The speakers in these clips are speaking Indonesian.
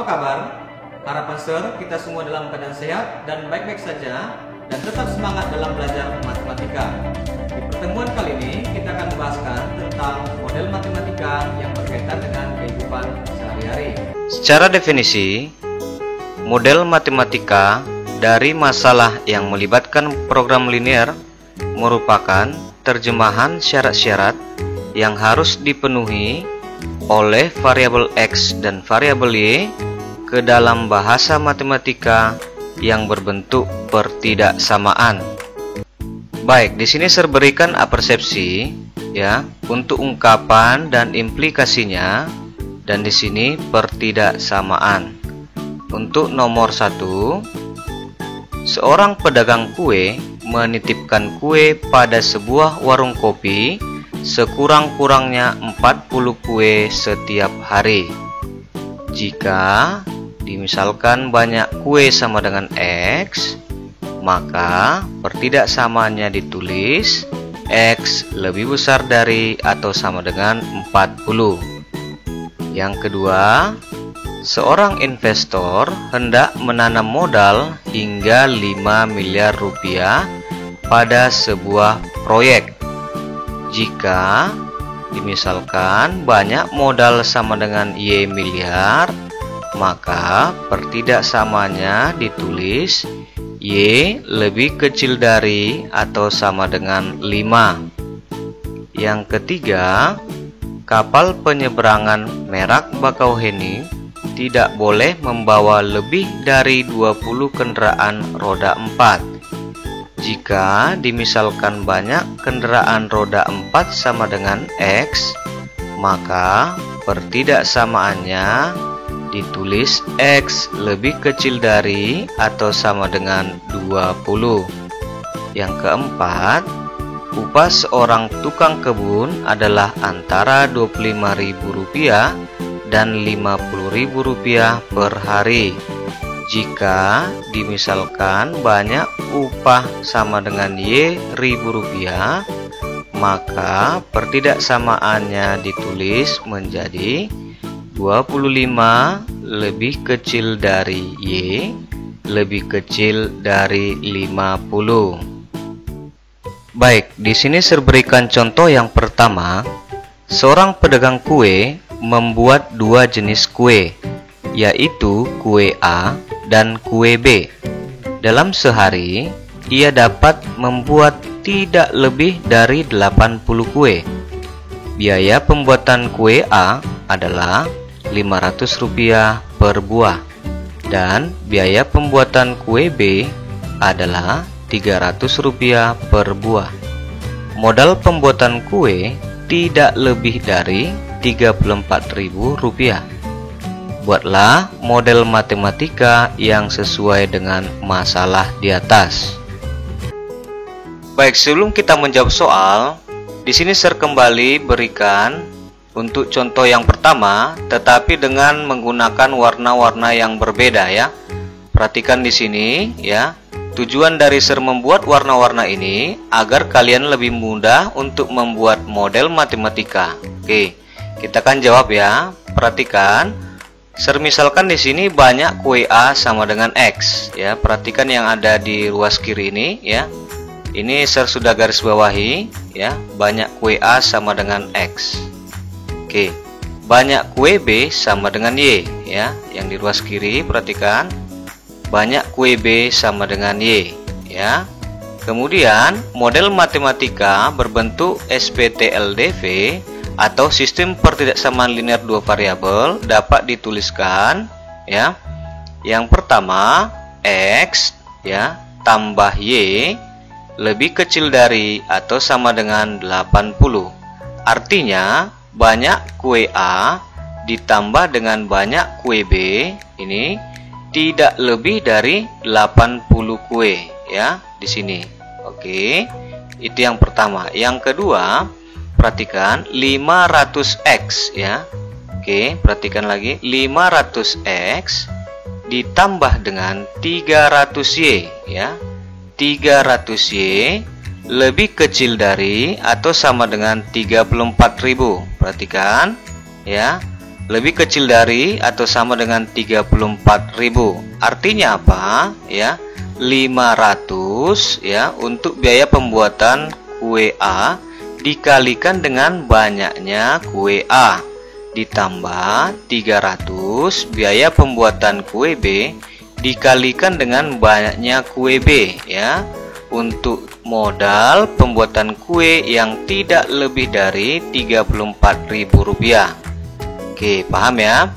kabar? Harapan Sir kita semua dalam keadaan sehat dan baik-baik saja dan tetap semangat dalam belajar matematika. Di pertemuan kali ini kita akan membahaskan tentang model matematika yang berkaitan dengan kehidupan sehari-hari. Secara definisi, model matematika dari masalah yang melibatkan program linear merupakan terjemahan syarat-syarat yang harus dipenuhi oleh variabel X dan variabel Y ke dalam bahasa matematika yang berbentuk pertidaksamaan. Baik, di sini saya berikan persepsi ya untuk ungkapan dan implikasinya, dan di sini pertidaksamaan. Untuk nomor 1, seorang pedagang kue menitipkan kue pada sebuah warung kopi sekurang-kurangnya 40 kue setiap hari. Jika dimisalkan banyak kue sama dengan X, maka pertidaksamaannya ditulis X lebih besar dari atau sama dengan 40. Yang kedua, seorang investor hendak menanam modal hingga 5 miliar rupiah pada sebuah proyek. Jika dimisalkan banyak modal sama dengan Y miliar, maka pertidaksamaannya ditulis Y lebih kecil dari atau sama dengan 5. Yang ketiga, kapal penyeberangan merek Bakauheni tidak boleh membawa lebih dari 20 kendaraan roda 4. Jika dimisalkan banyak kendaraan roda 4 sama dengan X, maka pertidaksamaannya ditulis X lebih kecil dari atau sama dengan 20. Yang keempat, upah seorang tukang kebun adalah antara Rp25.000 dan Rp50.000 per hari. Jika dimisalkan banyak upah sama dengan Y ribu rupiah, maka pertidaksamaannya ditulis menjadi 25 lebih kecil dari Y lebih kecil dari 50. Baik, di sini saya berikan contoh yang pertama. Seorang pedagang kue membuat 2 jenis kue, yaitu kue A dan kue B. Dalam sehari, ia dapat membuat tidak lebih dari 80 kue. Biaya pembuatan kue A adalah Rp500 per buah, dan biaya pembuatan kue B adalah Rp300 per buah. Modal pembuatan kue tidak lebih dari Rp34.000. Buatlah model matematika yang sesuai dengan masalah di atas. Baik, sebelum kita menjawab soal, di sini saya kembali berikan untuk contoh yang pertama, tetapi dengan menggunakan warna-warna yang berbeda ya. Perhatikan di sini ya. Tujuan dari Sir membuat warna-warna ini agar kalian lebih mudah untuk membuat model matematika. Oke, kita akan jawab ya. Perhatikan. Sir misalkan di sini banyak kue A sama dengan X ya. Perhatikan yang ada di ruas kiri ini ya. Ini Sir sudah garis bawahi ya. Banyak kue A sama dengan X. Oke. Banyak kue B sama dengan Y ya. Yang di ruas kiri perhatikan. Banyak kue B sama dengan Y ya. Kemudian model matematika berbentuk SPTLDV atau sistem pertidaksamaan linear 2 variabel dapat dituliskan ya. Yang pertama, X ya tambah Y lebih kecil dari atau sama dengan 80. Artinya banyak kue A ditambah dengan banyak kue B ini tidak lebih dari 80 kue ya di sini. Oke. Itu yang pertama. Yang kedua, perhatikan 500X ya. Oke, perhatikan lagi 500X ditambah dengan 300Y ya. 300Y lebih kecil dari atau sama dengan 34.000. Perhatikan ya. lebih kecil dari atau sama dengan 34.000. Artinya apa? Ya, 500 ya untuk biaya pembuatan kue A dikalikan dengan banyaknya kue A ditambah 300 biaya pembuatan kue B dikalikan dengan banyaknya kue B ya untuk modal pembuatan kue yang tidak lebih dari Rp34.000. Oke, paham ya?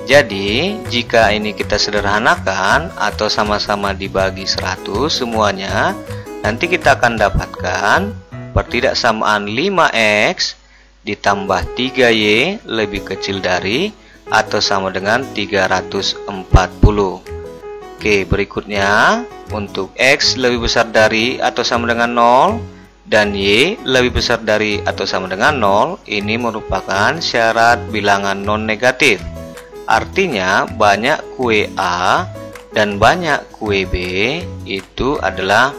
Jadi, jika ini kita sederhanakan atau sama-sama dibagi 100 semuanya, nanti kita akan dapatkan pertidaksamaan 5x ditambah 3y lebih kecil dari atau sama dengan 340. Oke, berikutnya untuk x lebih besar dari atau sama dengan 0 dan y lebih besar dari atau sama dengan 0, ini merupakan syarat bilangan non negatif. Artinya banyak kue A dan banyak kue B itu adalah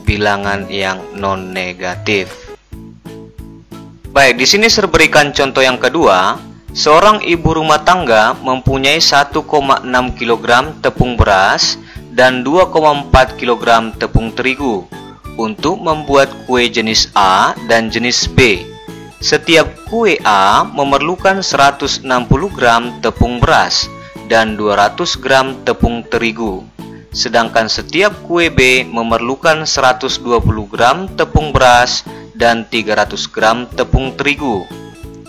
bilangan yang non negatif. Baik, di sini saya berikan contoh yang kedua. Seorang ibu rumah tangga mempunyai 1,6 kg tepung beras dan 2,4 kg tepung terigu untuk membuat kue jenis A dan jenis B. Setiap kue A memerlukan 160 gram tepung beras dan 200 gram tepung terigu. Sedangkan setiap kue B memerlukan 120 gram tepung beras dan 300 gram tepung terigu.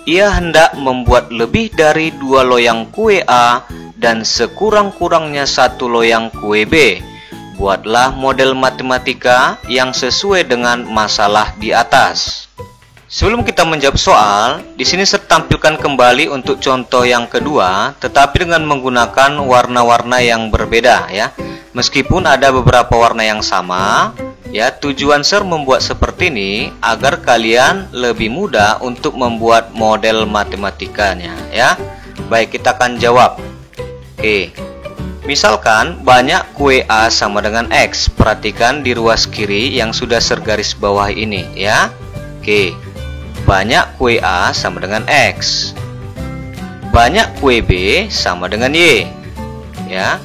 Ia hendak membuat lebih dari 2 loyang kue A dan sekurang-kurangnya 1 loyang kue B. Buatlah model matematika yang sesuai dengan masalah di atas. Sebelum kita menjawab soal, di sini saya tampilkan kembali untuk contoh yang kedua, tetapi dengan menggunakan warna-warna yang berbeda ya. Meskipun ada beberapa warna yang sama, ya tujuan saya membuat seperti ini agar kalian lebih mudah untuk membuat model matematikanya ya. Baik, kita akan jawab. Oke. Misalkan banyak kue A sama dengan X. Perhatikan di ruas kiri yang sudah sergaris bawah ini ya. Oke. Banyak kue A sama dengan X. Banyak kue B sama dengan Y. Ya.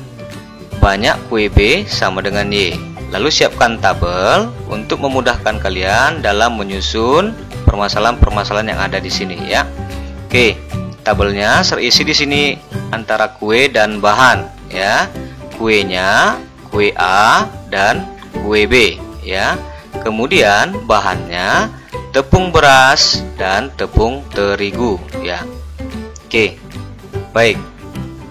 Banyak kue B sama dengan Y. Lalu siapkan tabel untuk memudahkan kalian dalam menyusun permasalahan-permasalahan yang ada di sini ya. Oke. Tabelnya terisi di sini antara kue dan bahan. Ya, kuenya, kue A dan kue B ya. Kemudian bahannya tepung beras dan tepung terigu ya. Oke. Baik.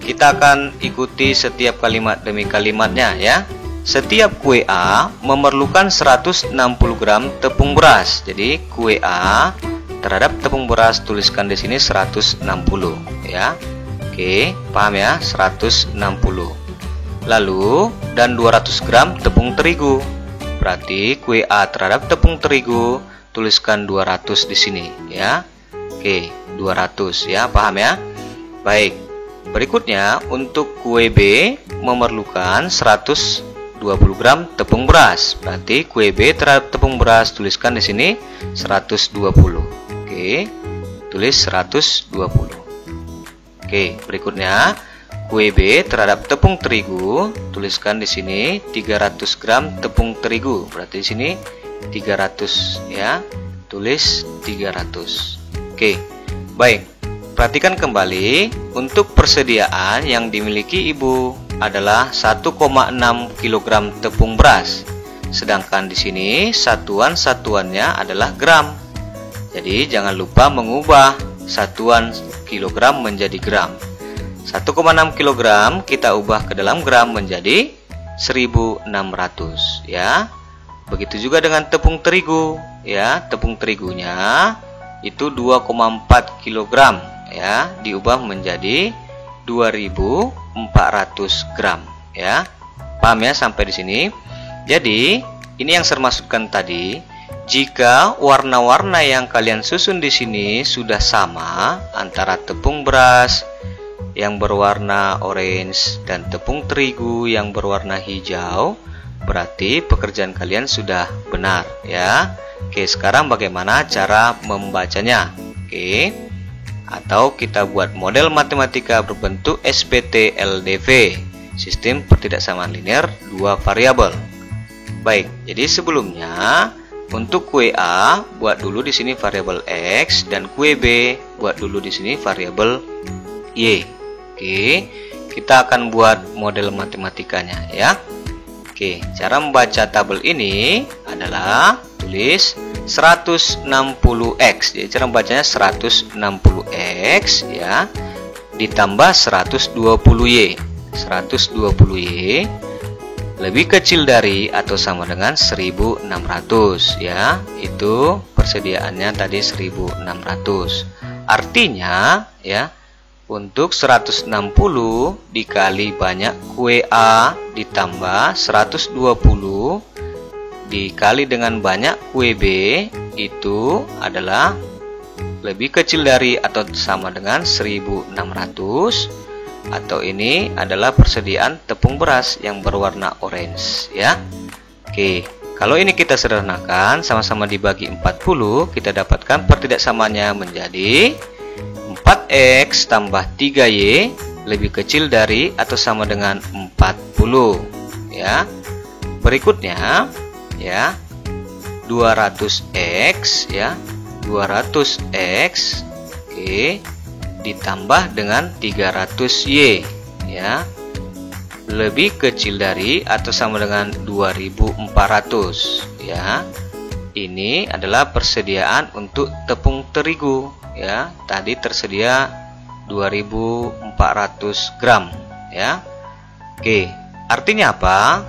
Kita akan ikuti setiap kalimat demi kalimatnya ya. Setiap kue A memerlukan 160 gram tepung beras. Jadi kue A terhadap tepung beras tuliskan di sini 160 ya. Oke, paham ya? 160. Lalu dan 200 gram tepung terigu. Berarti kue A terhadap tepung terigu tuliskan 200 di sini ya. Oke, 200 ya, paham ya? Baik. Berikutnya untuk kue B memerlukan 120 gram tepung beras. Berarti kue B terhadap tepung beras tuliskan di sini 120. Oke, tulis 120. Oke, berikutnya kue B terhadap tepung terigu tuliskan di sini 300 gram tepung terigu. Berarti di sini 300 ya. Tulis 300. Oke. Baik. Perhatikan kembali untuk persediaan yang dimiliki ibu adalah 1,6 kg tepung beras. Sedangkan di sini satuan-satuannya adalah gram. Jadi jangan lupa mengubah satuan kilogram menjadi gram. 1,6 kg kita ubah ke dalam gram menjadi 1600 ya. Begitu juga dengan tepung terigu ya. Tepung terigunya itu 2,4 kg ya, diubah menjadi 2400 gram ya. Paham ya sampai di sini? Jadi, ini yang saya maksudkan tadi. Jika warna-warna yang kalian susun di sini sudah sama antara tepung beras yang berwarna orange dan tepung terigu yang berwarna hijau, berarti pekerjaan kalian sudah benar ya. Oke, sekarang bagaimana cara membacanya? Oke. atau kita buat model matematika berbentuk SPT LDV, sistem pertidaksamaan linear dua variabel. Baik, jadi sebelumnya untuk kue A buat dulu di sini variabel X dan kue B buat dulu di sini variabel Y. Oke, kita akan buat model matematikanya ya. Oke, cara membaca tabel ini adalah tulis 160X. Jadi cara membacanya 160X ya ditambah 120Y. 120Y lebih kecil dari atau sama dengan 1600 ya. Itu persediaannya tadi 1600. Artinya ya, untuk 160 dikali banyak kue A ditambah 120 dikali dengan banyak kue B itu adalah lebih kecil dari atau sama dengan 1600, atau ini adalah persediaan tepung beras yang berwarna orange ya. Oke, kalau ini kita sederhanakan sama-sama dibagi 40, kita dapatkan pertidaksamaannya menjadi 4X tambah 3Y lebih kecil dari atau sama dengan 40 ya. Berikutnya ya 200X ya, 200X oke ditambah dengan 300Y ya lebih kecil dari atau sama dengan 2400 ya. Ini adalah persediaan untuk tepung terigu ya. Tadi tersedia 2400 gram ya. Oke, artinya apa?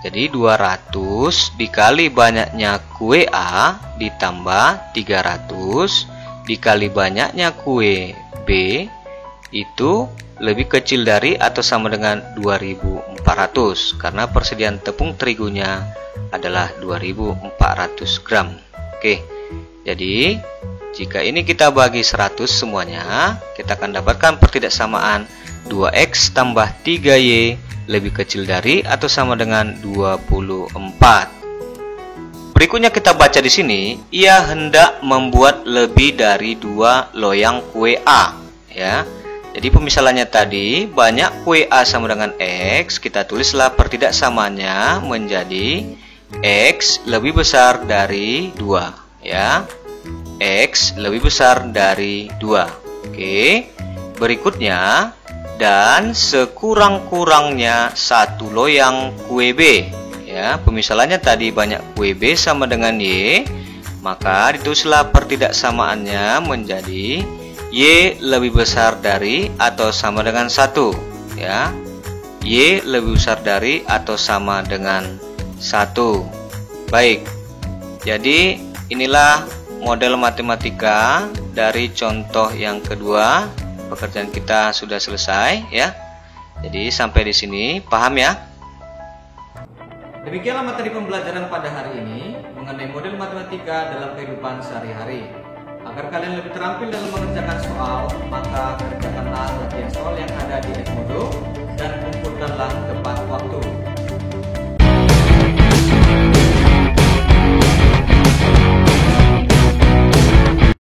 Jadi 200 dikali banyaknya kue A ditambah 300 dikali banyaknya kue B itu lebih kecil dari atau sama dengan 2400 karena persediaan tepung terigunya adalah 2400 gram. Oke, jadi jika ini kita bagi 100 semuanya, kita akan dapatkan pertidaksamaan 2X tambah 3Y lebih kecil dari atau sama dengan 24. Berikutnya kita baca di sini, ia hendak membuat lebih dari 2 loyang kue A ya. Jadi pemisalannya tadi banyak kue A sama dengan X, kita tulislah pertidaksamaannya menjadi X lebih besar dari 2 ya. X lebih besar dari 2. Oke. Berikutnya, dan sekurang-kurangnya 1 loyang kue B ya. Pemisalannya tadi banyak kue B sama dengan Y, maka ditulislah pertidaksamaannya menjadi Y lebih besar dari atau sama dengan 1 ya. Y lebih besar dari atau sama dengan 1. Baik, jadi inilah model matematika dari contoh yang kedua. Pekerjaan kita sudah selesai ya. Jadi sampai di sini paham ya? Demikianlah materi pembelajaran pada hari ini mengenai model matematika dalam kehidupan sehari-hari. Agar kalian lebih terampil dalam mengerjakan soal, maka kerjakanlah latihan soal yang ada di Edmodo dan kumpulkanlah tepat